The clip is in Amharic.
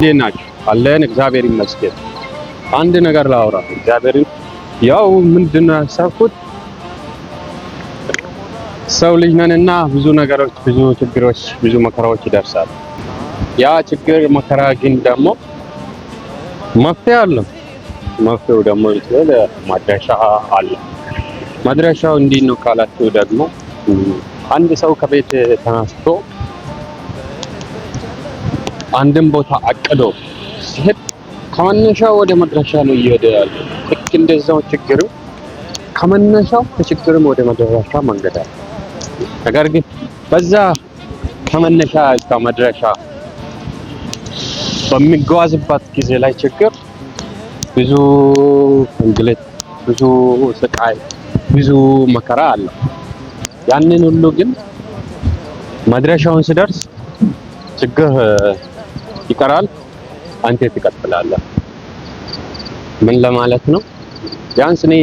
እንዴት ናችሁ? አለን እግዚአብሔር ይመስገን። አንድ ነገር ላውራ። እግዚአብሔርን ያው ምንድነው ያሰብኩት ሰው ልጅ ነንና ብዙ ነገሮች፣ ብዙ ችግሮች፣ ብዙ መከራዎች ይደርሳሉ። ያ ችግር መከራ ግን ደግሞ መፍትሄ አለው። መፍትሄው ደግሞ መድረሻ አለ። መድረሻው እንዴት ነው ካላችሁ ደግሞ አንድ ሰው ከቤት ተነስቶ አንድን ቦታ አቅዶ ሲሄድ ከመነሻው ወደ መድረሻ ነው እየሄደ ያለው። ልክ እንደዛው ችግሩ ከመነሻው ከችግሩም ወደ መድረሻ መንገድ አለ። ነገር ግን በዛ ከመነሻ እስከ መድረሻ በሚጓዝበት ጊዜ ላይ ችግር ብዙ እንግልት፣ ብዙ ስቃይ፣ ብዙ መከራ አለ። ያንን ሁሉ ግን መድረሻውን ሲደርስ ችግር ይቀራል፣ አንተ ትቀጥላለህ። ምን ለማለት ነው? ቢያንስ እኔ